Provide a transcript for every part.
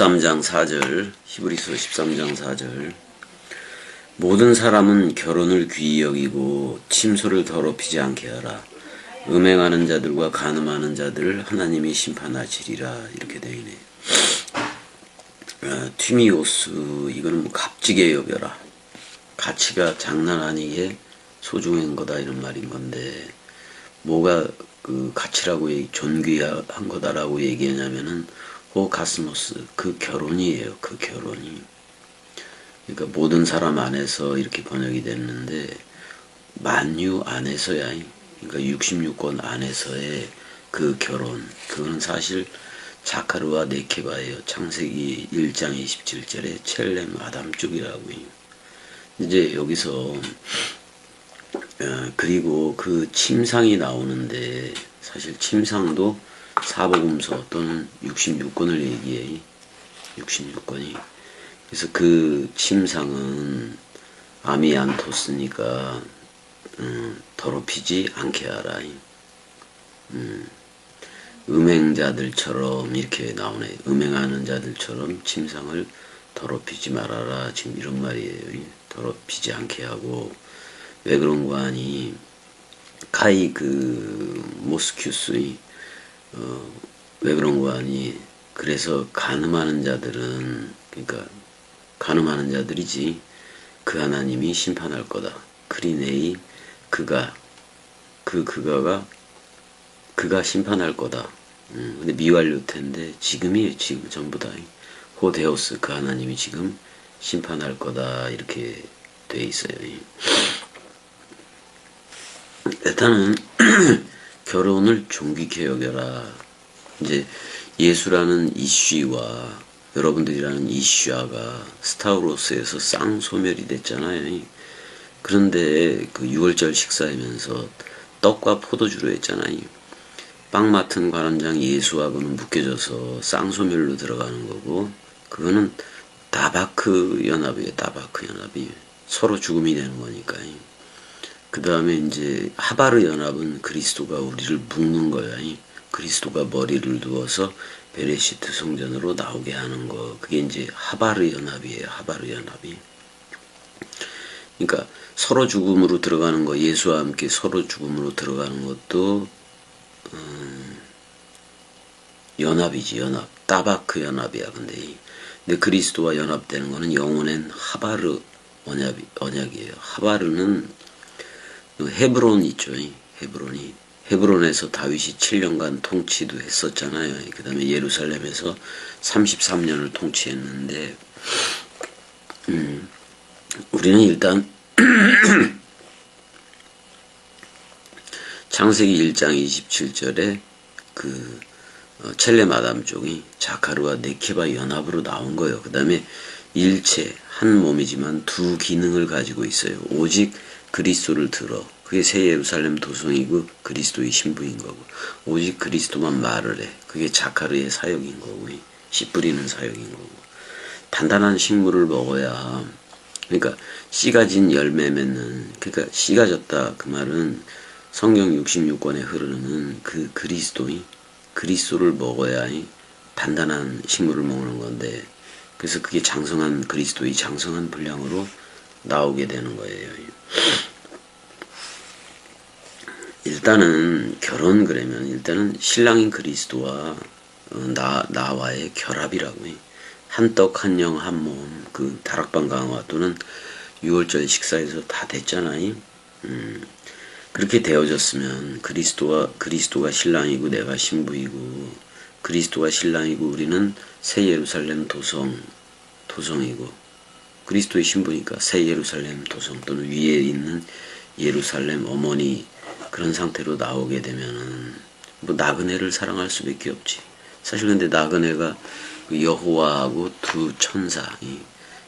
13장 4절, 히브리서 13장 4절. 모든 사람은 결혼을 귀히 여기고 침소를 더럽히지 않게 하라. 음행하는 자들과 간음하는 자들을 하나님이 심판하시리라. 이렇게 되어 있네요. 튀미오스, 이거는 값지게 여겨라. 가치가 장난 아니게 소중한 거다, 이런 말인 건데, 뭐가 그 가치라고 존귀한 거다라고 얘기하냐면은 호가스모스, 그 결혼이에요. 그 결혼이. 그러니까 모든 사람 안에서 이렇게 번역이 됐는데, 만유 안에서야, 그러니까 66권 안에서의 그 결혼, 그건 사실 자카르와 네케바예요. 창세기 1장 27절에 첼렘 아담 쪽이라고. 이제 여기서 그리고 그 침상이 나오는데, 사실 침상도 사복음서 또는 66권을 얘기해. 66권이. 그래서 그 침상은 아미안토스니까 더럽히지 않게 하라. 음행자들처럼 이렇게 나오네. 음행하는 자들처럼 침상을 더럽히지 말아라. 지금 이런 말이에요. 더럽히지 않게 하고. 왜 그런 거 하니? 카이 모스큐스의 왜 그런 거 하니? 그래서 간음하는 자들은, 그러니까 간음하는 자들이지, 그 하나님이 심판할 거다. 크리네이, 그가 심판할 거다. 근데 미완료태인데 지금이에요. 지금 전부 다. 호데오스, 그 하나님이 지금 심판할 거다. 이렇게 돼 있어요. 일단은 결혼을 존귀케 여겨라. 이제 예수라는 이슈와 여러분들이라는 이슈아가 스타우로스에서 쌍소멸이 됐잖아요. 그런데 그 6월절 식사하면서 떡과 포도주로 했잖아요. 빵 맡은 관원장 예수하고는 묶여져서 쌍소멸로 들어가는 거고, 그거는 다바크 연합이에요. 다바크 연합이 서로 죽음이 되는 거니까요. 그 다음에 이제 하바르 연합은 그리스도가 우리를 묶는 거야. 그리스도가 머리를 두어서 베레시트 성전으로 나오게 하는 거. 그게 이제 하바르 연합이에요. 하바르 연합이. 그러니까 서로 죽음으로 들어가는 거, 예수와 함께 서로 죽음으로 들어가는 것도 연합이지, 연합. 따바크 연합이야. 근데 그리스도와 연합되는 거는 영혼엔 하바르 언약이에요. 하바르는 헤브론 있죠. 헤브론에서 다윗이 7년간 통치도 했었잖아요. 그 다음에 예루살렘에서 33년을 통치했는데, 우리는 일단 창세기 1장 27절에 첼렘 아담 쪽이 자카르와 네케바 연합으로 나온 거예요. 그 다음에 일체 한 몸이지만 두 기능을 가지고 있어요. 오직 그리스도를 들어. 그게 새 예루살렘 도성이고 그리스도의 신부인 거고, 오직 그리스도만 말을 해. 그게 자카르의 사역인 거고, 씨 뿌리는 사역인 거고. 단단한 식물을 먹어야, 그러니까 씨가 진 열매 맺는, 그러니까 씨가 졌다 그 말은 성경 66권에 흐르는 그 그리스도를 먹어야 단단한 식물을 먹는 건데, 그래서 그게 장성한 그리스도의 장성한 분량으로 나오게 되는 거예요. 일단은 결혼, 그러면 일단은 신랑인 그리스도와 나와의 결합이라고 해. 한 떡, 한 영, 한 몸. 그 다락방 강화 또는 6월절 식사에서 다 됐잖아요. 그렇게 되어졌으면 그리스도가 신랑이고 내가 신부이고, 그리스도가 신랑이고 우리는 새 예루살렘 도성이고, 그리스도의 신부니까 새 예루살렘 도성 또는 위에 있는 예루살렘 어머니, 그런 상태로 나오게 되면은 뭐 나그네를 사랑할 수밖에 없지. 사실 근데 나그네가 여호와하고 두 천사,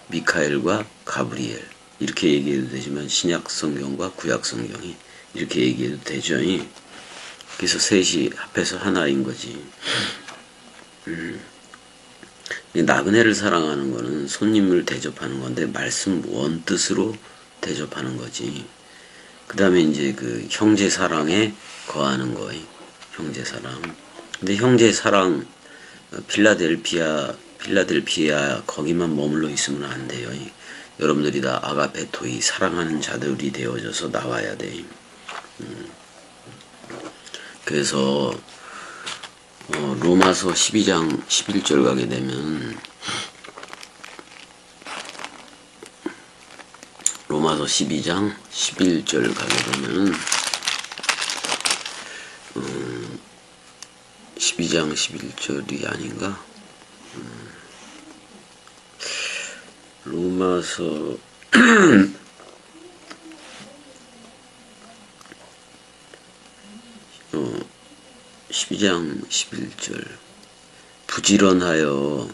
미카엘과 가브리엘, 이렇게 얘기해도 되지만 신약 성경과 구약 성경이 이렇게 얘기해도 되죠. 그래서 셋이 합해서 하나인 거지. 나그네를 사랑하는 거는 손님을 대접하는 건데, 말씀 원뜻으로 대접하는 거지. 그 다음에 이제 그 형제 사랑에 거하는 거예요. 형제 사랑. 근데 형제 사랑, 필라델피아 거기만 머물러 있으면 안 돼요. 여러분들이 다 아가페토이 사랑하는 자들이 되어져서 나와야 돼. 그래서 로마서 12장 11절 가게 되면 로마서 12장 11절 가게 되면 12장 11절이 아닌가? 로마서 12장 11절 부지런하여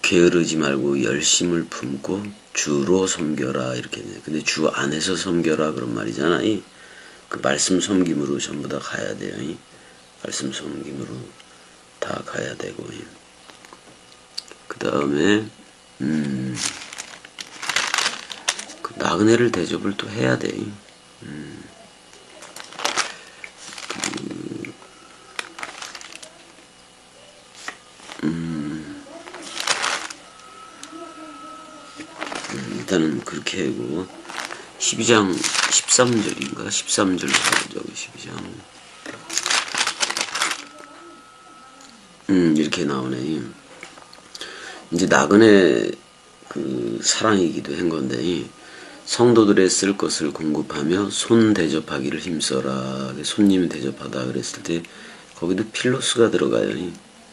게으르지 말고 열심을 품고 주로 섬겨라 이렇게 돼. 근데 주 안에서 섬겨라 그런 말이잖아. 그 말씀 섬김으로 전부 다 가야 돼요. 말씀 섬김으로 다 가야 되고. 그 다음에 그 나그네를 대접을 또 해야 돼. 일단은 그렇게 하고 12장 13절인가 13절 보죠. 12장 이렇게 나오네. 이제 나그네 그 사랑이기도 한 건데 성도들의 쓸 것을 공급하며 손 대접하기를 힘써라. 손님 대접하다 그랬을 때 거기도 필로스가 들어가요.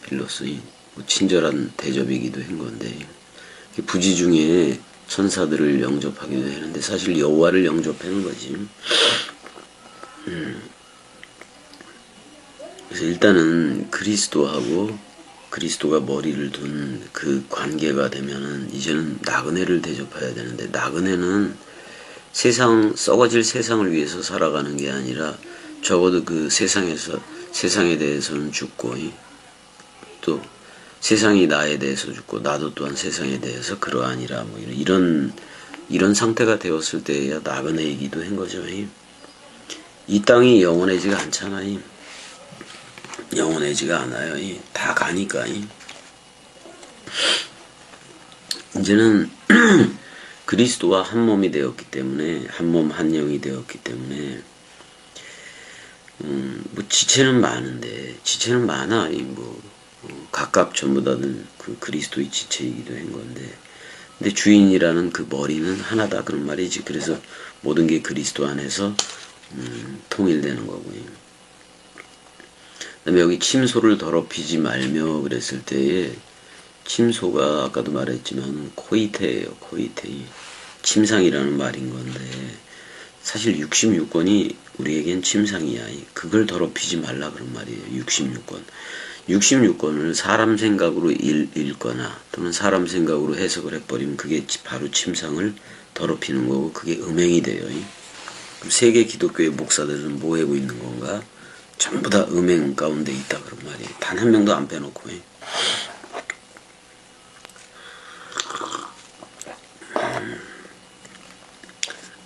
필로스 뭐 친절한 대접이기도 한 건데 부지 중에 천사들을 영접하기도 하는데 사실 여호와를 영접하는 거지. 그래서 일단은 그리스도하고 그리스도가 머리를 둔 그 관계가 되면은 이제는 나그네를 대접해야 되는데 나그네는 썩어질 세상을 위해서 살아가는 게 아니라 적어도 그 세상에 대해서는 죽고 또 세상이 나에 대해서 죽고 나도 또한 세상에 대해서 그러하니라 뭐 이런 상태가 되었을 때야 나그네이기도 한 거죠. 이 땅이 영원하지가 않잖아. 영원하지가 않아요. 다 가니까. 이제는 그리스도와 한 몸이 되었기 때문에 한 몸 한 영이 되었기 때문에 뭐 지체는 많아. 각각 전부 다들 그 그리스도의 지체이기도 한 건데 근데 주인이라는 그 머리는 하나다 그런 말이지. 그래서 모든 게 그리스도 안에서 통일되는 거고요. 그다음에 여기 침소를 더럽히지 말며 그랬을 때에 침소가 아까도 말했지만 코이테예요. 코이테. 침상이라는 말인 건데 사실 66권이 우리에겐 침상이야. 그걸 더럽히지 말라 그런 말이에요. 66권. 66권을 사람 생각으로 읽거나 또는 사람 생각으로 해석을 해버리면 그게 바로 침상을 더럽히는 거고 그게 음행이 돼요. 그럼 세계 기독교의 목사들은 뭐 하고 있는 건가? 전부 다 음행 가운데 있다 그런 말이에요. 단 한 명도 안 빼놓고.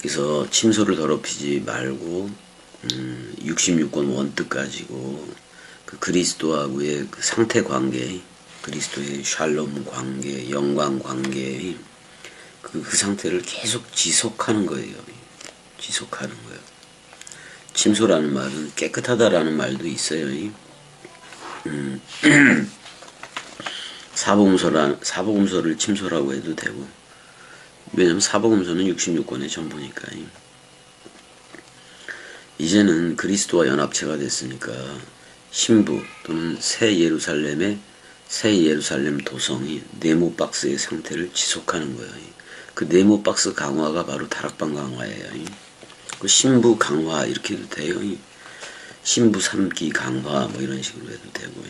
그래서 침소를 더럽히지 말고 66권 원뜻 가지고 그 그리스도하고의 그 상태 관계, 그리스도의 샬롬 관계, 영광 관계 그 상태를 계속 지속하는 거예요. 지속하는 거예요. 침소라는 말은 깨끗하다라는 말도 있어요. 사복음서를 침소라고 해도 되고 왜냐면 사복음서는 66권의 전부니까. 이제는 그리스도와 연합체가 됐으니까 신부 또는 새 예루살렘 도성이 네모 박스의 상태를 지속하는 거예요. 그 네모 박스 강화가 바로 다락방 강화예요. 그 신부 강화 이렇게 해도 돼요. 신부 3기 강화 뭐 이런 식으로 해도 되고.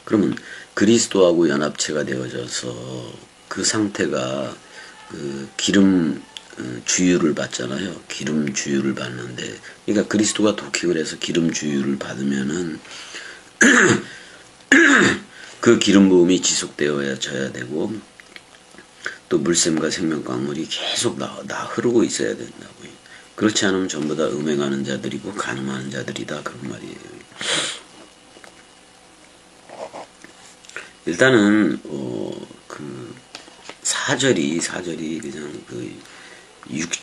그러면 그리스도하고 연합체가 되어져서 그 상태가 그 기름 주유를 받잖아요. 기름 주유를 받는데, 그러니까 그리스도가 도킹을 해서 기름 주유를 받으면은 그 기름 부음이 지속되어져야 되고 또 물샘과 생명 강물이 계속 나 흐르고 있어야 된다고요. 그렇지 않으면 전부 다 음행하는 자들이고 간음하는 자들이다 그런 말이에요. 일단은 그 사절이 그냥 그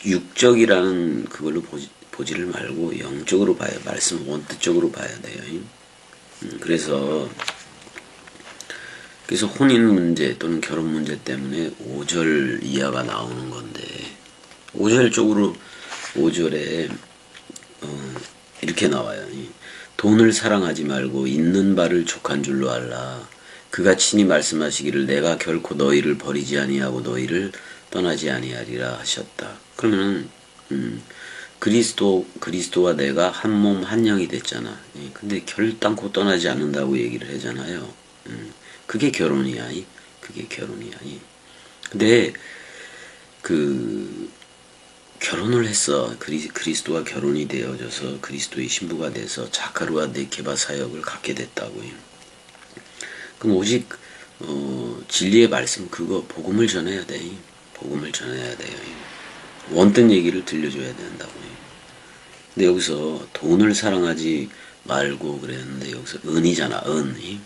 육적이라는 그걸로 보지를 말고 영적으로 봐야, 말씀 원뜻적으로 봐야 돼요. 그래서 혼인 문제 또는 결혼 문제 때문에 5절 이하가 나오는 건데, 5절 쪽으로 5절에 이렇게 나와요. 돈을 사랑하지 말고 있는 바를 족한 줄로 알라. 그가 친히 말씀하시기를 내가 결코 너희를 버리지 아니하고 너희를 떠나지 아니하리라 하셨다. 그러면은 그리스도와 내가 한 몸 한 영이 됐잖아. 근데 결단코 떠나지 않는다고 얘기를 하잖아요. 그게 결혼이야. 그게 결혼이야. 근데 그 결혼을 했어. 그리스도와 결혼이 되어져서 그리스도의 신부가 돼서 자카르와 네케바 사역을 갖게 됐다고요. 그럼 오직 진리의 말씀 그거 복음을 전해야 돼. 복음을 전해야 돼요. 원뜻 얘기를 들려줘야 된다고요. 근데 여기서 돈을 사랑하지 말고 그랬는데 여기서 은이잖아. 은.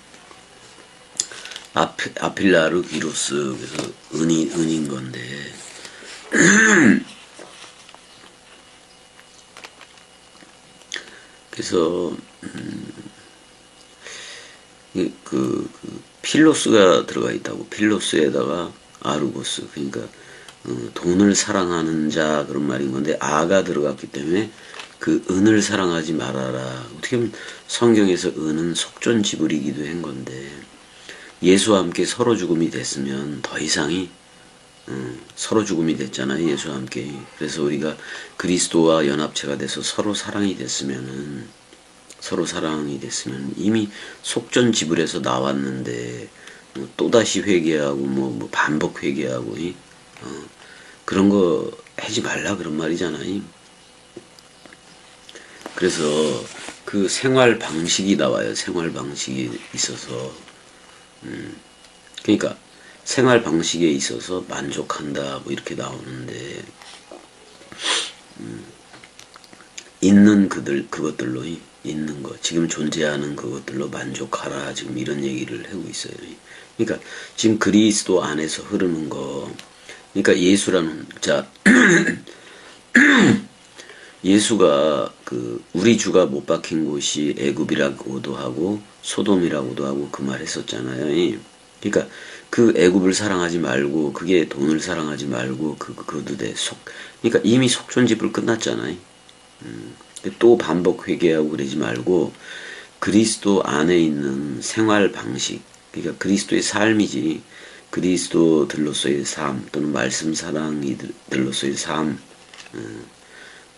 아필라르 기로스 그래서 은인 건데 그래서 그 필로스가 들어가 있다고. 필로스에다가 아르고스, 그러니까 돈을 사랑하는 자 그런 말인 건데 아가 들어갔기 때문에 그 은을 사랑하지 말아라. 어떻게 보면 성경에서 은은 속전지불이기도 한 건데 예수와 함께 서로 죽음이 됐으면 더 이상이 서로 죽음이 됐잖아요. 예수와 함께. 그래서 우리가 그리스도와 연합체가 돼서 서로 사랑이 됐으면 이미 속전지불에서 나왔는데 또다시 회개하고 뭐 반복 회개하고 그런 거 하지 말라 그런 말이잖아요. 그래서 그 생활 방식이 나와요. 생활 방식이 있어서 그러니까 생활 방식에 있어서 만족한다 뭐 이렇게 나오는데 있는 그것들로 있는 거 지금 존재하는 그것들로 만족하라 지금 이런 얘기를 하고 있어요. 그러니까 지금 그리스도 안에서 흐르는 거 그러니까 예수라는 자 예수가 그 우리 주가 못 박힌 곳이 애굽이라고도 하고 소돔이라고도 하고 그 말 했었잖아요. 그러니까 그 애굽을 사랑하지 말고 그게 돈을 사랑하지 말고 그도 돼 그러니까 이미 속전지불 끝났잖아요. 또 반복 회개하고 그러지 말고 그리스도 안에 있는 생활 방식 그러니까 그리스도의 삶이지 그리스도들로서의 삶 또는 말씀 사랑이들로서의 삶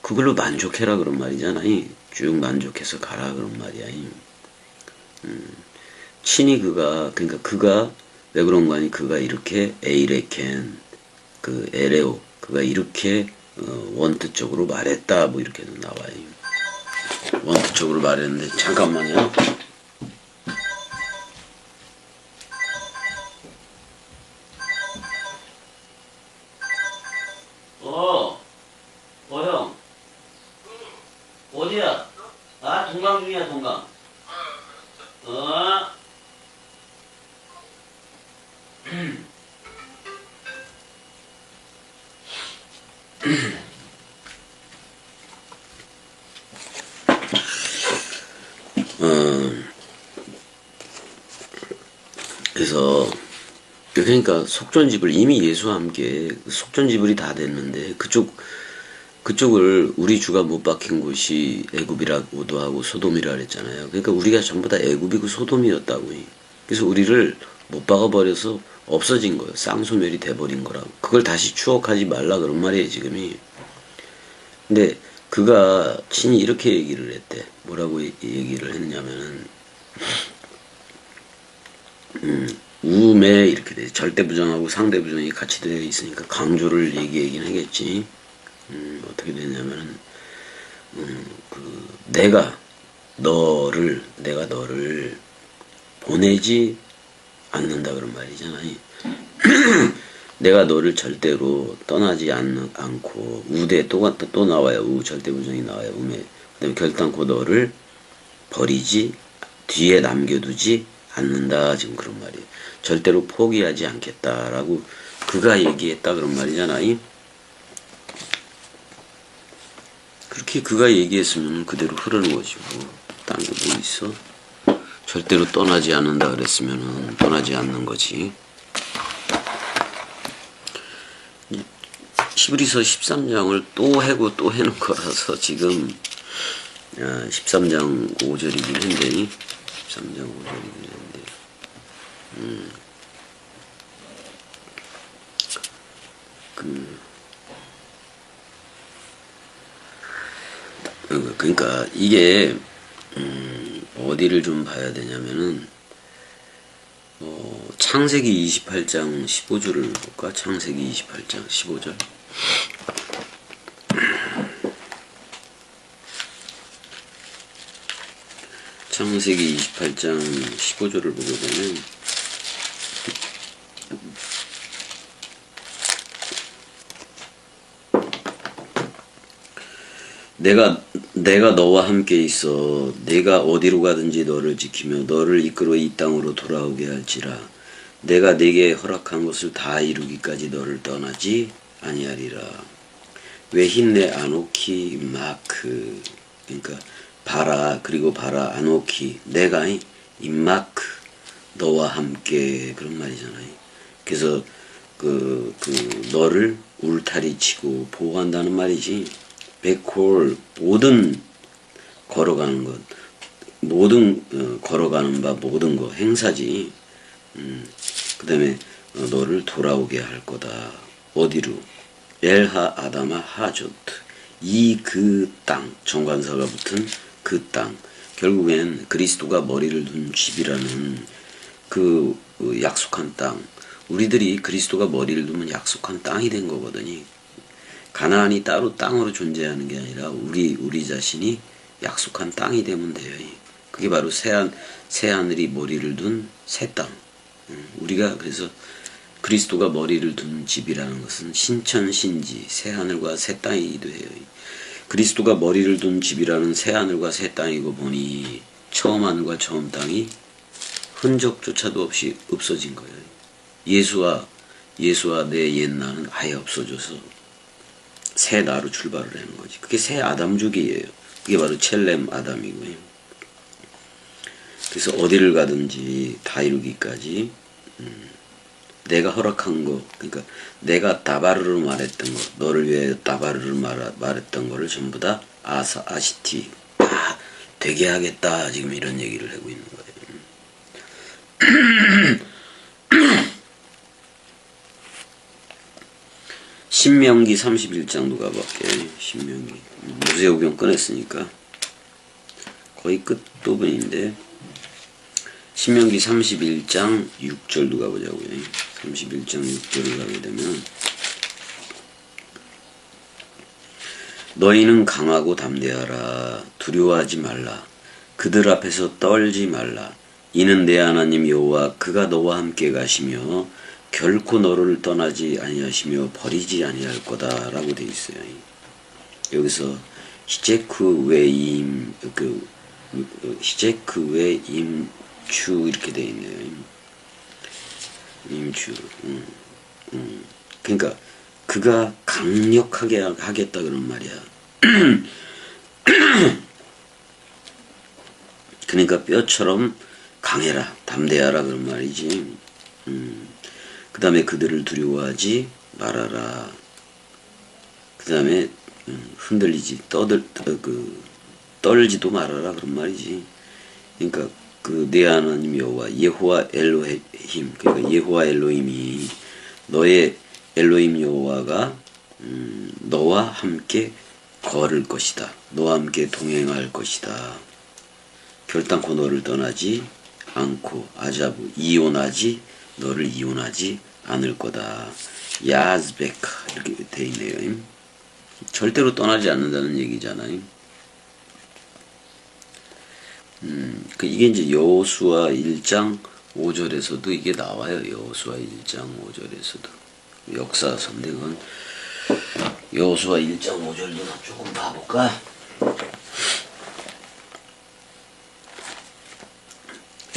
그걸로 만족해라 그런 말이잖아요. 쭉 만족해서 가라 그런 말이야. 친히 그러니까 그가 왜 그런 거 아니 그가 이렇게 에이레켄 그 에레오 그가 이렇게 원뜻적으로 말했다 뭐 이렇게도 나와요. 원뜻적으로 말했는데 잠깐만요. 형. 어디야? 아, 동강 중이야, 동강. 어? 그래서 그러니까 속전지불 이미 예수와 함께 속전지불이 다 됐는데 그쪽을 우리 주가 못 박힌 곳이 애굽이라고도 하고 소돔이라 그랬잖아요. 그러니까 우리가 전부 다 애굽이고 소돔이었다고. 그래서 우리를 못 박아버려서 없어진 거예요. 쌍소멸이 돼버린 거라고. 그걸 다시 추억하지 말라 그런 말이에요 지금이. 근데 그가 친히 이렇게 얘기를 했대. 뭐라고 얘기를 했냐면은 우매 이렇게 돼. 절대부정하고 상대부정이 같이 되어 있으니까 강조를 얘기하긴 하겠지. 어떻게 되냐면은 내가 너를 보내지 않는다 그런 말이잖아요. 내가 너를 절대로 떠나지 않고 우대 또 나와요. 절대부정이 나와요. 우매. 그다음에 결단코 너를 버리지 뒤에 남겨두지 않는다 지금 그런 말이에요. 절대로 포기하지 않겠다라고 그가 얘기했다 그런 말이잖아요. 그렇게 그가 얘기했으면 그대로 흐르는 거지 뭐. 딴 게 뭐 있어? 절대로 떠나지 않는다 그랬으면은 떠나지 않는 거지. 히브리서 13장을 또 해고 또 해놓은 거라서 지금 13장 5절이긴 한데 13장 5절이긴 한데 그러니까 이게 어디를 좀 봐야 되냐면은 창세기 28장 15절을 볼까? 창세기 28장 15절. 창세기 28장 15절을 보게 되면 내가 너와 함께 있어 내가 어디로 가든지 너를 지키며 너를 이끌어 이 땅으로 돌아오게 할지라 내가 네게 허락한 것을 다 이루기까지 너를 떠나지 아니하리라. 왜 힘내 아노키 마크 그러니까 바라 그리고 바라 아노키 내가 임마크 너와 함께 그런 말이잖아요. 그래서 그 너를 울타리 치고 보호한다는 말이지. 백홀 모든 걸어가는 것 모든 걸어가는 바 모든 거 행사지. 그 다음에 너를 돌아오게 할 거다. 어디로? 엘하 아다마 하조트 이 그 땅 정관사가 붙은 그 땅 결국엔 그리스도가 머리를 둔 집이라는 그 약속한 땅 우리들이 그리스도가 머리를 두면 약속한 땅이 된 거거든요. 가나안이 따로 땅으로 존재하는 게 아니라 우리 자신이 약속한 땅이 되면 돼요. 그게 바로 새 하늘이 머리를 둔 새 땅. 우리가 그래서 그리스도가 머리를 둔 집이라는 것은 신천신지 새 하늘과 새 땅이기도 해요. 그리스도가 머리를 둔 집이라는 새 하늘과 새 땅이고 보니 처음 하늘과 처음 땅이 흔적조차도 없이 없어진 거예요. 예수와 내 옛날은 아예 없어져서 새 나로 출발을 하는 거지. 그게 새 아담주기예요. 그게 바로 첼렘 아담이고요. 그래서 어디를 가든지 다 이루기까지 내가 허락한 거, 그러니까 내가 다바르로 말했던 거, 너를 위해 다바르로 말했던 거를 전부 다 아시티 다 되게 하겠다. 지금 이런 얘기를 하고 있는 거예요. 신명기 31장 누가 볼게. 신명기 모세오경 꺼냈으니까 거의 끝 부분인데 신명기 31장 6절 누가 보자고요. 31장 6절을 가게 되면 너희는 강하고 담대하라. 두려워하지 말라. 그들 앞에서 떨지 말라. 이는 내 하나님 여호와 그가 너와 함께 가시며 결코 너를 떠나지 아니하시며 버리지 아니할 거다라고 돼 있어요. 여기서 히제크 외임 히제크 외임추 이렇게 돼 있네요. 임추. 그러니까 그가 강력하게 하겠다 그런 말이야. 그러니까 뼈처럼 강해라, 담대하라 그런 말이지. 그 다음에 그들을 두려워하지 말아라. 그 다음에 흔들리지 떨지도 말아라 그런 말이지. 그러니까 그 내 하나님 여호와 엘로힘 그러니까 여호와 엘로힘이 너의 엘로힘 여호와가 너와 함께 걸을 것이다. 너와 함께 동행할 것이다. 결단코 너를 떠나지 않고 아자부 너를 이혼하지 않을 거다. 야즈베카 이렇게 돼 있네요. 절대로 떠나지 않는다는 얘기잖아요. 이게 이제 여호수아 1장 5절에서도 이게 나와요. 여호수아 1장 5절에서도 역사서인데 그건 여호수아 1장 5절도 조금 봐볼까?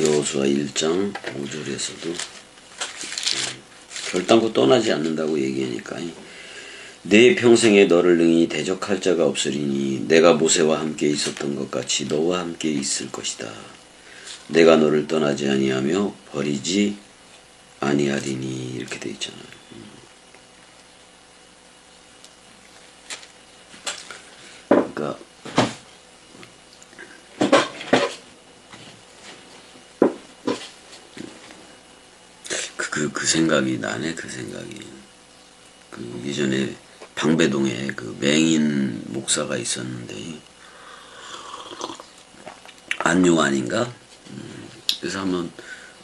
여호수아 1장 5절에서도 결단코 떠나지 않는다고 얘기하니까 내 평생에 너를 능히 대적할 자가 없으리니 내가 모세와 함께 있었던 것 같이 너와 함께 있을 것이다. 내가 너를 떠나지 아니하며 버리지 아니하리니 이렇게 돼 있잖아요. 그러니까 그 생각이 나네. 그 생각이 그 예전에 방배동에 그 맹인 목사가 있었는데 안요한인가? 그래서 한번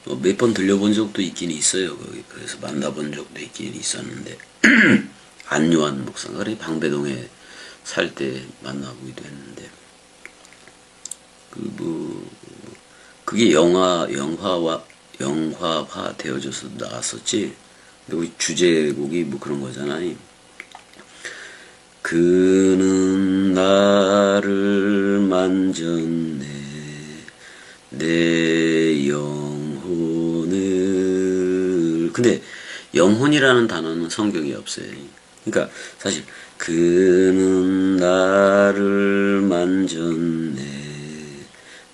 몇 번 들려본 적도 있긴 있어요. 거기 그래서 만나본 적도 있긴 있었는데 안요한 목사가 그래 방배동에 살 때 만나보기도 했는데 그게 영화화 되어져서 나왔었지. 근데 우리 주제곡이 뭐 그런 거잖아요. 그는 나를 만졌네 내 영혼을. 근데 영혼이라는 단어는 성경에 없어요. 그러니까 사실 그는 나를 만졌네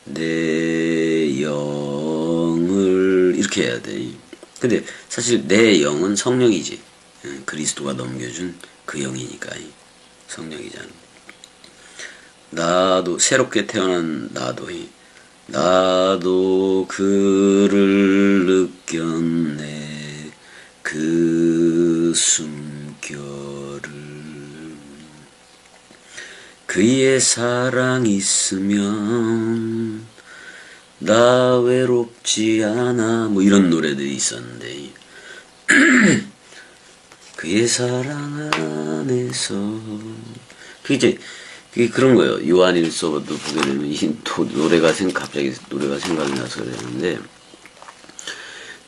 내 영을 이렇게 해야 돼. 근데 사실 내 영은 성령이지. 그리스도가 넘겨준 그 영이니까 성령이잖아. 나도 새롭게 태어난 나도 그를 느꼈네 그 숨결을. 그의 사랑 있으면 나 외롭지 않아 뭐 이런 노래들이 있었는데 그의 사랑 안에서 그게 그런 거예요. 요한일서도 보게 되면 갑자기 노래가 생각이 나서 그랬는데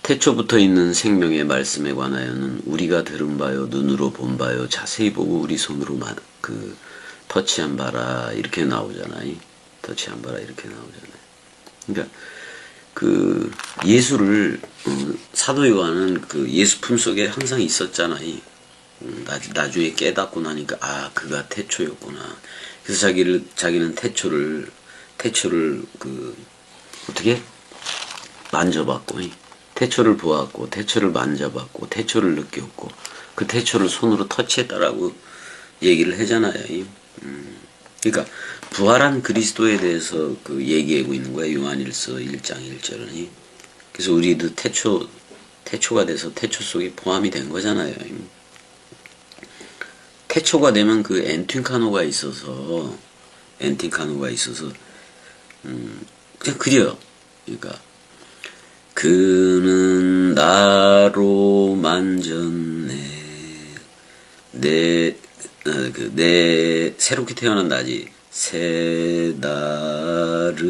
태초부터 있는 생명의 말씀에 관하여는 우리가 들은 바요 눈으로 본 바요 자세히 보고 우리 손으로 터치한 바라 이렇게 나오잖아요. 터치한 바라 이렇게 나오잖아요. 그러니까 그 예수를 사도 요한은 그 예수 품속에 항상 있었잖아요. 나중에 깨닫고 나니까 그가 태초였구나. 그래서 자기는 태초를 어떻게 만져봤고 태초를 보았고 태초를 만져봤고 태초를 느꼈고 그 태초를 손으로 터치했다라고 얘기를 하잖아요. 그러니까 부활한 그리스도에 대해서 얘기하고 있는 거야. 요한일서 1장 1절은. 그래서 우리도 태초가 돼서 태초 속에 포함이 된 거잖아요. 태초가 되면 그 엔틴카노가 있어서 그냥 그려요. 그러니까 그는 나로 만졌네 내 새롭게 태어난 나지 새 나를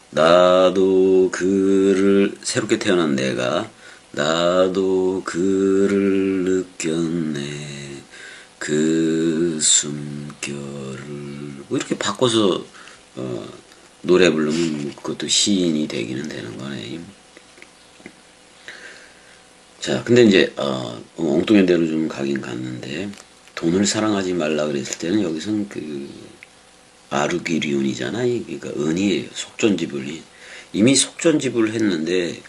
나도 그를 새롭게 태어난 내가 나도 그를 느꼈네 그 숨결을 뭐 이렇게 바꿔서 노래 부르면 그것도 시인이 되기는 되는 거네. 자, 근데 이제 엉뚱한 대로 좀 가긴 갔는데 돈을 사랑하지 말라 그랬을 때는 여기선 아르기리온이잖아요. 그러니까 은이에요. 속전지불이 이미 속전지불을 했는데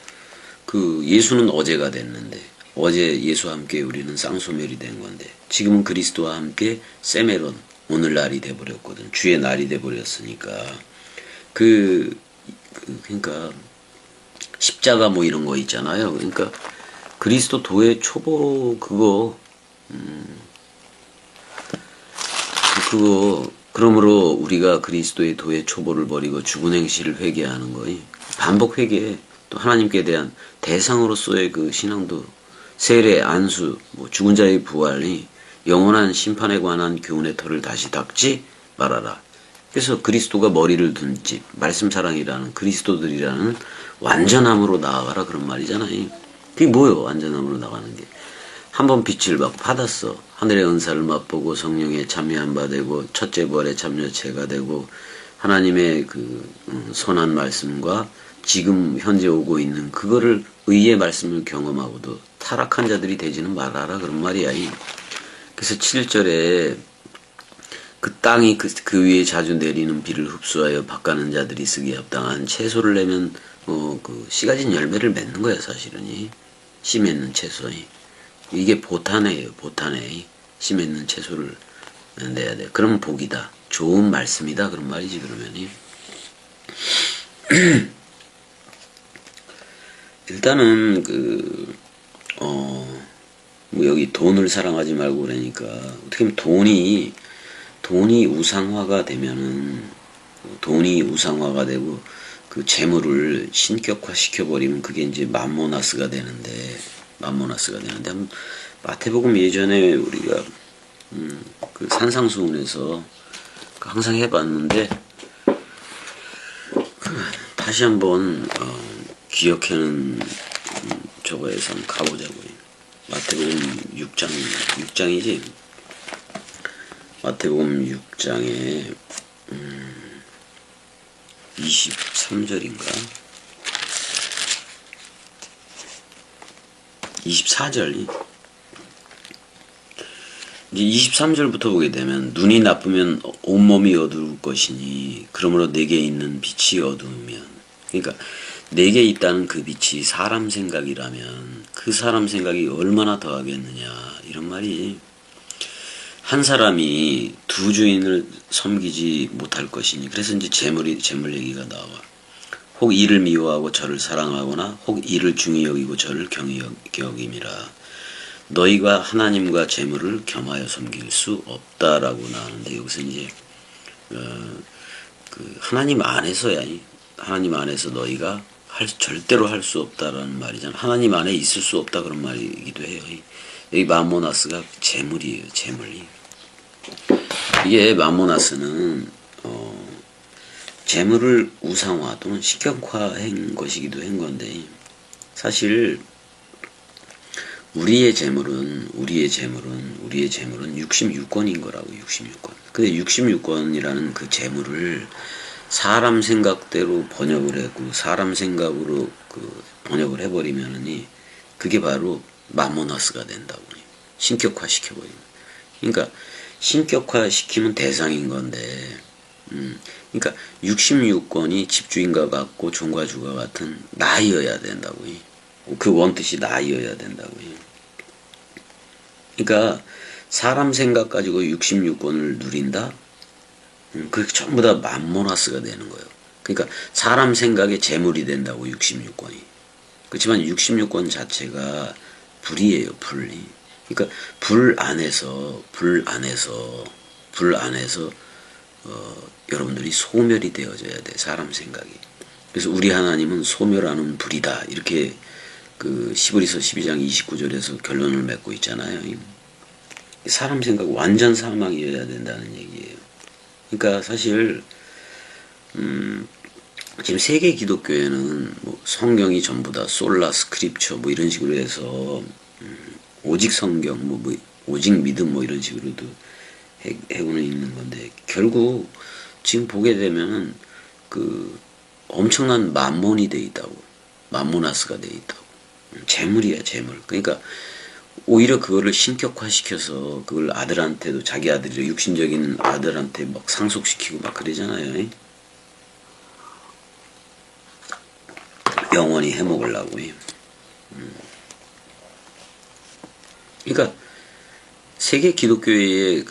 예수는 어제가 됐는데 어제 예수와 함께 우리는 쌍소멸이 된 건데 지금은 그리스도와 함께 세메론 오늘날이 돼버렸거든. 주의 날이 돼버렸으니까 그러니까 십자가 뭐 이런 거 있잖아요. 그러니까 그리스도 도의 초보 그거 그러므로 우리가 그리스도의 도의 초보를 버리고 죽은 행실을 회개하는 거이 반복 회개 또 하나님께 대한 대상으로서의 그 신앙도 세례 안수 뭐 죽은 자의 부활이 영원한 심판에 관한 교훈의 털을 다시 닦지 말아라. 그래서 그리스도가 머리를 둔 집 말씀 사랑이라는 그리스도들이라는 완전함으로 나아가라 그런 말이잖아요. 그게 뭐예요? 완전함으로 나가는 게. 한번 빛을 받았어. 하늘의 은사를 맛보고 성령에 참여한 바 되고 첫째 부활의 참여체가 되고 하나님의 그 선한 말씀과 지금 현재 오고 있는 그거를 의의 말씀을 경험하고도 타락한 자들이 되지는 말아라 그런 말이야. 그래서 7절에 그 땅이 그 위에 자주 내리는 비를 흡수하여 밭가는 자들이 쓰기에 합당한 채소를 내면 그 씨 가진 열매를 맺는 거야 사실은. 씨 맺는 채소. 이게 보타네예요. 보타네. 씨 맺는 채소를 내야 돼. 그러면 복이다. 좋은 말씀이다. 그런 말이지 그러면이. 일단은 뭐 여기 돈을 사랑하지 말고 그러니까 어떻게 보면 돈이 우상화가 되면은 돈이 우상화가 되고 그 재물을 신격화 시켜버리면 그게 이제 맘모나스가 되는데 마태복음 예전에 우리가 그 산상수훈에서 항상 해봤는데 다시 한번 기억하는 저거에서 한번 가보자고요. 마태복음 6장이지. 마태복음 6장에 23절인가? 24절. 이제 23절부터 보게 되면 눈이 나쁘면 온몸이 어두울 것이니 그러므로 내게 있는 빛이 어두우면, 그러니까 내게 있다는 그 빛이 사람 생각이라면 그 사람 생각이 얼마나 더하겠느냐 이런 말이. 한 사람이 두 주인을 섬기지 못할 것이니, 그래서 이제 재물 얘기가 나와. 혹 이를 미워하고 저를 사랑하거나 혹 이를 중히 여기고 저를 경히 여김이라. 너희가 하나님과 재물을 겸하여 섬길 수 없다라고 나오는데, 여기서 이제 그 하나님 안에서야, 하나님 안에서 너희가 절대로 할 수 없다라는 말이잖아. 하나님 안에 있을 수 없다 그런 말이기도 해요. 여기 맘모나스가 재물이에요. 재물이. 이게 맘모나스는 재물을 우상화 또는 식격화한 것이기도 한 건데, 사실 우리의 재물은 66권인 거라고. 66권. 근데 66권이라는 그 재물을 사람 생각대로 번역을 하고 사람 생각으로 번역을 해버리면은 그게 바로 맘모나스가 된다고. 신격화 시켜버리면. 그러니까 신격화 시키면 대상인 건데, 그러니까 66권이 집주인과 같고 종과 주가 같은 나이어야 된다고. 그 원뜻이 나이어야 된다고. 그러니까 사람 생각 가지고 66권을 누린다? 그게 전부 다 맘모나스가 되는 거예요. 그러니까 사람 생각에 재물이 된다고 66권이. 그렇지만 66권 자체가 불이에요. 불이. 그러니까 불 안에서 여러분들이 소멸이 되어져야 돼. 사람 생각이. 그래서 우리 하나님은 소멸하는 불이다. 이렇게 그 시브리서 12장 29절에서 결론을 맺고 있잖아요. 사람 생각 완전 사망이어야 된다는 얘기예요. 그러니까 사실 지금 세계 기독교에는 뭐 성경이 전부 다 솔라 스크립처 뭐 이런 식으로 해서 오직 성경 뭐 오직 믿음 뭐 이런 식으로도 해고는 있는 건데, 결국 지금 보게 되면은 그 엄청난 만몬이 돼 있다고. 맘모나스가 돼 있다고. 재물이야, 재물. 그러니까 오히려 그거를 신격화시켜서 그걸 아들한테도, 자기 아들이 육신적인 아들한테 막 상속시키고 막 그러잖아요. 영원히 해먹으려고. 그러니까 세계 기독교의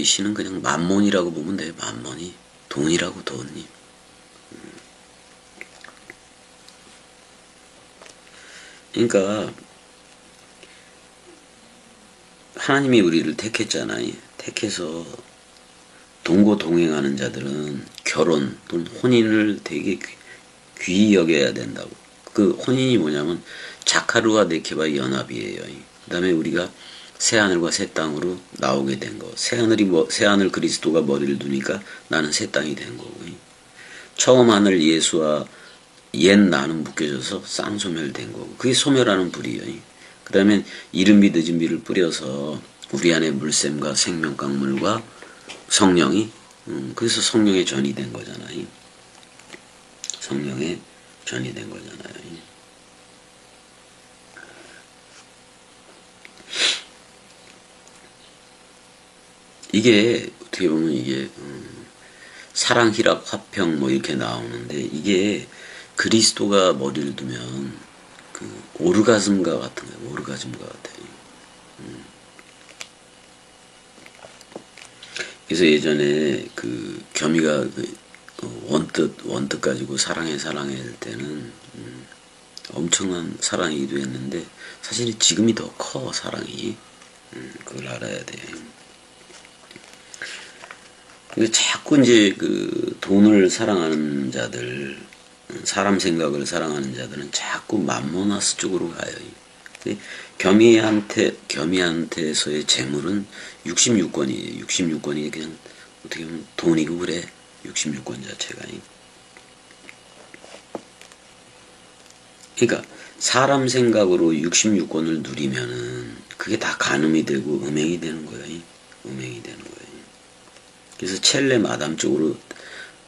신은 그냥 만몬이라고 보면 돼요. 만몬이. 돈이라고, 돈이. 그러니까 하나님이 우리를 택했잖아요. 택해서 동거동행하는 자들은 결혼 또는 혼인을 되게 귀히 여겨야 된다고. 그 혼인이 뭐냐면 자카르와 네케바의 연합이에요. 그 다음에 우리가 새하늘과 새 땅으로 나오게 된 거. 새하늘 그리스도가 머리를 두니까 나는 새 땅이 된 거고. 처음 하늘 예수와 옛 나는 묶여져서 쌍소멸된 거고. 그게 소멸하는 불이에요. 그 다음에 이른비 늦은비를 뿌려서 우리 안에 물샘과 생명강물과 성령이 그래서 성령의 전이 된 거잖아요. 성령의 전이 된 거잖아요. 이게 어떻게 보면 이게 사랑, 희락, 화평 뭐 이렇게 나오는데 이게 그리스도가 머리를 두면 그 오르가즘과 같은 거예요. 오르가즘과 같아요. 그래서 예전에 그 겸이가 그 원뜻 가지고 사랑해 할 때는 엄청난 사랑이기도 했는데 사실 지금이 더 커 사랑이. 그걸 알아야 돼. 근데 자꾸 이제 그 돈을 사랑하는 자들, 사람 생각을 사랑하는 자들은 자꾸 맘모나스 쪽으로 가요. 겸이한테서의 재물은 66권이에요. 66권이 그냥 어떻게 보면 돈이고 그래. 66권 자체가. 그러니까 사람 생각으로 66권을 누리면은 그게 다 간음이 되고 음행이 되는 거예요. 음행이 되는 거예요. 그래서 첼레 마담 쪽으로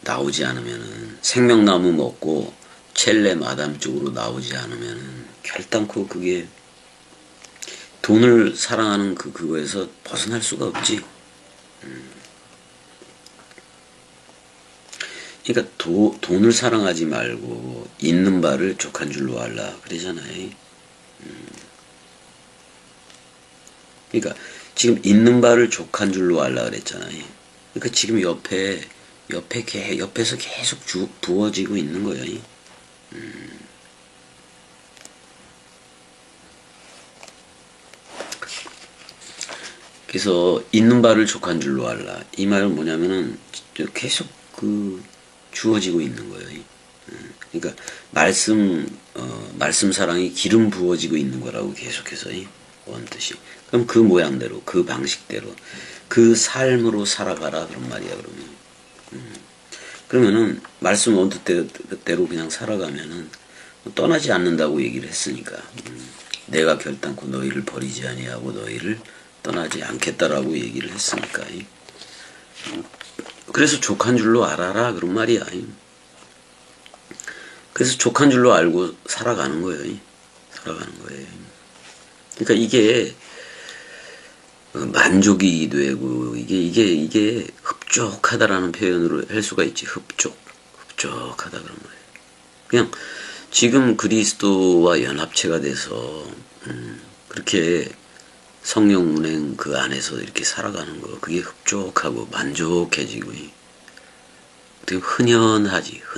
나오지 않으면은 생명나무 먹고 첼레 마담 쪽으로 나오지 않으면은 결단코 그게 돈을 사랑하는 그거에서 벗어날 수가 없지. 그러니까 돈을 사랑하지 말고 있는 바를 족한 줄로 알라 그러잖아요. 그러니까 지금 있는 바를 족한 줄로 알라 그랬잖아요. 그러니까 지금 옆에서 계속 부어지고 있는 거예요. 그래서 있는 바를 족한 줄로 알라. 이 말은 뭐냐면은 계속 그 주어지고 있는 거예요. 그러니까 말씀 사랑이 기름 부어지고 있는 거라고 계속해서 원 뜻이. 그럼 그 모양대로, 그 방식대로, 그 삶으로 살아가라 그런 말이야 그러면. 그러면은 말씀 원뜻대로 그냥 살아가면은 떠나지 않는다고 얘기를 했으니까. 내가 결단코 너희를 버리지 아니하고 너희를 떠나지 않겠다라고 얘기를 했으니까. 그래서 족한 줄로 알아라 그런 말이야. 그래서 족한 줄로 알고 살아가는 거예요. 살아가는 거예요. 그러니까 이게 만족이 되고 이게 흡족하다라는 표현으로 할 수가 있지. 흡족하다 그런 말이에요. 그냥 지금 그리스도와 연합체가 돼서 그렇게 성령 운행 그 안에서 이렇게 살아가는 거 그게 흡족하고 만족해지고 되게 흔연해지.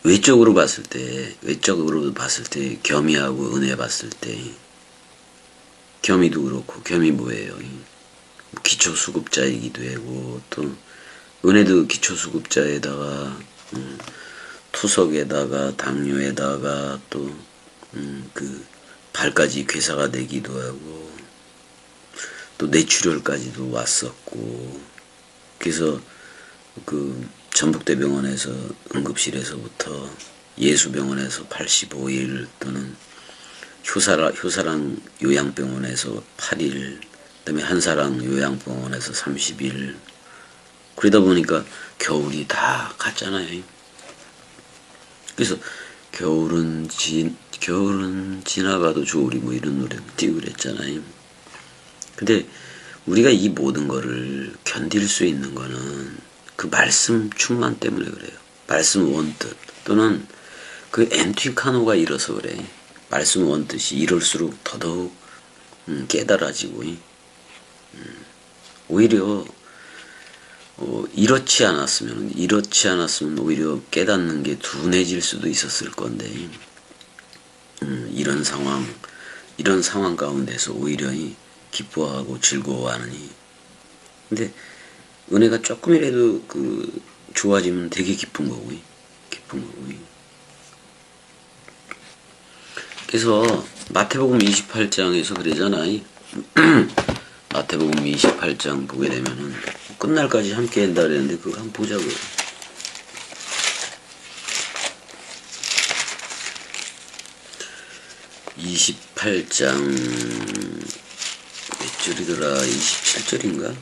외적으로 봤을 때 겸이하고 은혜 봤을 때 겸이도 그렇고 겸이 뭐예요? 기초수급자이기도 하고 또 은혜도 기초수급자에다가 투석에다가 당뇨에다가 또 그 발까지 괴사가 되기도 하고 또 뇌출혈까지도 왔었고 그래서 그 전북대병원에서 응급실에서부터 예수병원에서 85일 또는 효사랑 요양병원에서 8일 그다음에 한사랑 요양병원에서 30일 그러다 보니까 겨울이 다 갔잖아요. 그래서 겨울은 지나가도 좋으리 뭐 이런 노래 띄고 그랬잖아요. 근데 우리가 이 모든 거를 견딜 수 있는 거는 그 말씀 충만 때문에 그래요. 말씀 원뜻 또는 그 엔티카노가 일어서 그래. 말씀 원뜻이 이럴수록 더더욱 깨달아지고 오히려 이렇지 않았으면 오히려 깨닫는 게 둔해질 수도 있었을 건데 이런 상황 가운데서 오히려 기뻐하고 즐거워하느니 근데 은혜가 조금이라도 그 좋아지면 되게 기쁜 거고. 그래서 마태복음 28장에서 그러잖아요. 마태복음 28장 보게 되면은 끝날까지 함께 한다 그랬는데 그거 한번 보자고요. 28장 몇 절이더라? 27절인가?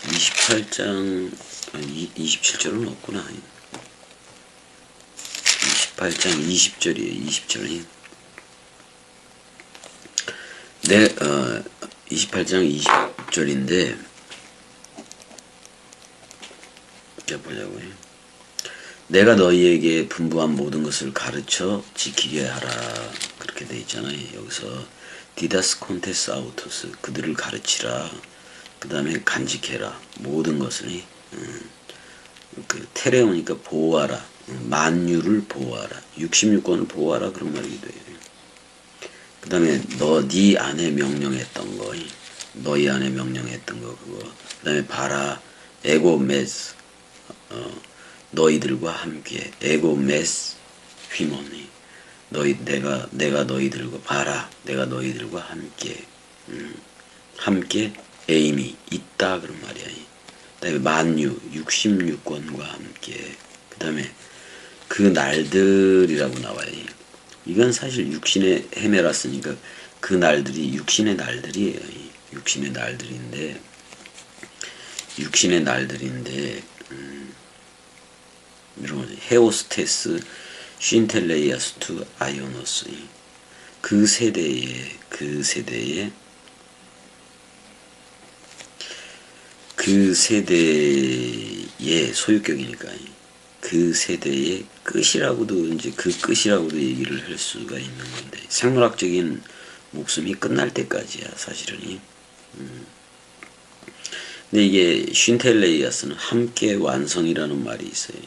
28장 27절은 없구나. 28장 20절이에요. 20절이. 28장 20절인데 자 보자고요. 내가 너희에게 분부한 모든 것을 가르쳐 지키게 하라. 그렇게 돼 있잖아요. 여기서 디다스 콘테스 아우토스 그들을 가르치라. 그 다음에 간직해라. 모든 것을 그 테레오니까 보호하라. 만유를 보호하라. 66권을 보호하라. 그런 말이기도 해요. 그 다음에 네 안에 명령했던 거, 너희 안에 명령했던 거 그거. 그 다음에 바라 에고 메스 너희들과 함께 에고 메스 휘모니 내가 너희들과 바라 내가 너희들과 함께 함께 에임이 있다 그런 말이야. 그 다음에 만유 66권과 함께 그 다음에 그 날들이라고 나와요. 이건 사실 육신의 헤메라스니까 그 날들이 육신의 날들이에요. 육신의 날들인데 이런 거죠. 헤오스테스 쉰텔레이아스투 아이오노스 그 세대의 소유격이니까 그 세대의 끝이라고도 이제 그 끝이라고도 얘기를 할 수가 있는 건데 생물학적인 목숨이 끝날 때까지야 사실은. 근데 이게 쉰텔레이아스는 함께 완성이라는 말이 있어요.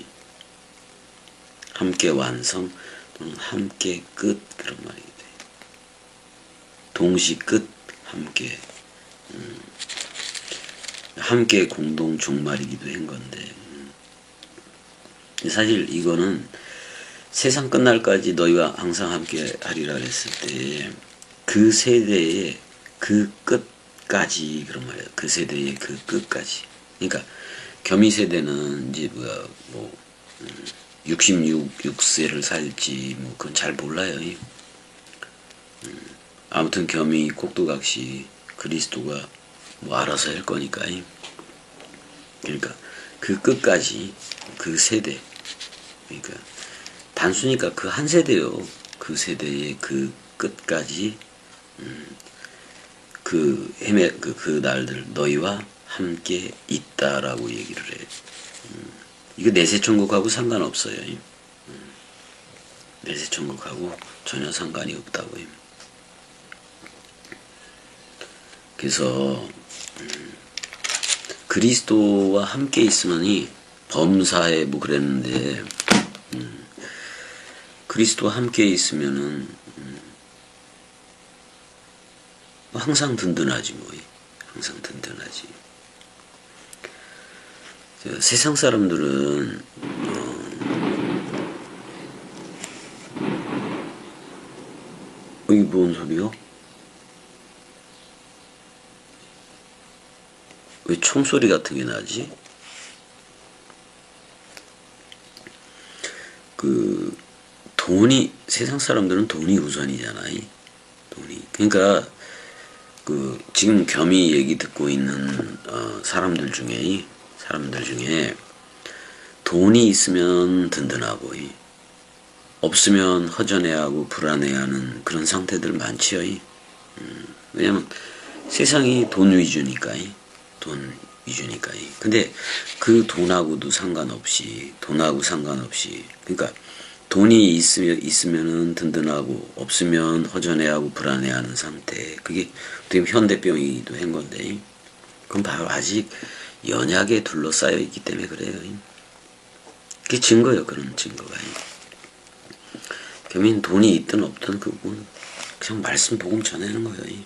함께 완성 또는 함께 끝 그런 말이기도 해요. 동시 끝 함께 함께 공동 종말이기도 한 건데 사실 이거는 세상 끝날까지 너희와 항상 함께 하리라 했을 때 그 세대의 그 끝까지 그런 말이에요. 그 세대의 그 끝까지. 그러니까 겸이 세대는 이제 66세를 살지 뭐 그건 잘 몰라요. 아무튼 겸이 꼭두각시 그리스도가 뭐 알아서 할 거니까. 그러니까 그 끝까지 그 세대. 그러니까 단수니까 그 한 세대요. 그 세대의 그 끝까지 그 날들 너희와 함께 있다라고 얘기를 해. 이거 내세천국하고 상관없어요. 내세천국하고 전혀 상관이 없다고요. 그래서 그리스도와 함께 있으면이 범사에 뭐 그랬는데 그리스도와 함께 있으면은 항상 든든하지 뭐. 항상 든든하지. 세상 사람들은 이게 뭔 소리요? 왜 총소리 같은 게 나지? 세상 사람들은 돈이 우선이잖아요. 돈이. 그러니까 지금 겸이 얘기 듣고 있는 사람들 중에 돈이 있으면 든든하고 없으면 허전해하고 불안해하는 그런 상태들 많지요. 왜냐면 세상이 돈 위주니까. 근데 그 돈하고도 상관없이 그러니까 돈이 있으면은 든든하고 없으면 허전해하고 불안해하는 상태. 그게 어떻게 현대병이기도 한 건데 그건 바로 아직 연약에 둘러싸여 있기 때문에 그래요. 그게 증거예요. 그런 증거가. 겸인 돈이 있든 없든 그건 그냥 말씀 복음 전하는 거예요.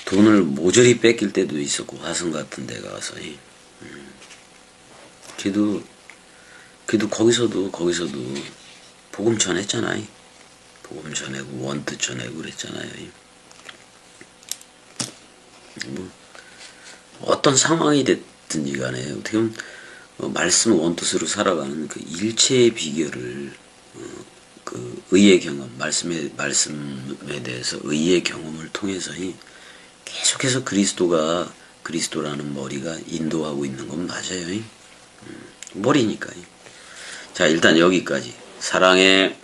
돈을 모조리 뺏길 때도 있었고 화성 같은 데 가서 그래도 거기서도 복음 전했잖아요. 복음 전하고 원뜻 전하고 그랬잖아요. 뭐 어떤 상황이 됐든지 간에 어떻게 보면 말씀 원뜻으로 살아가는 그 일체의 비결을 그 의의 경험, 말씀에 대해서 의의 경험을 통해서 계속해서 그리스도라는 머리가 인도하고 있는 건 맞아요. 머리니까. 자, 일단 여기까지. 사랑해.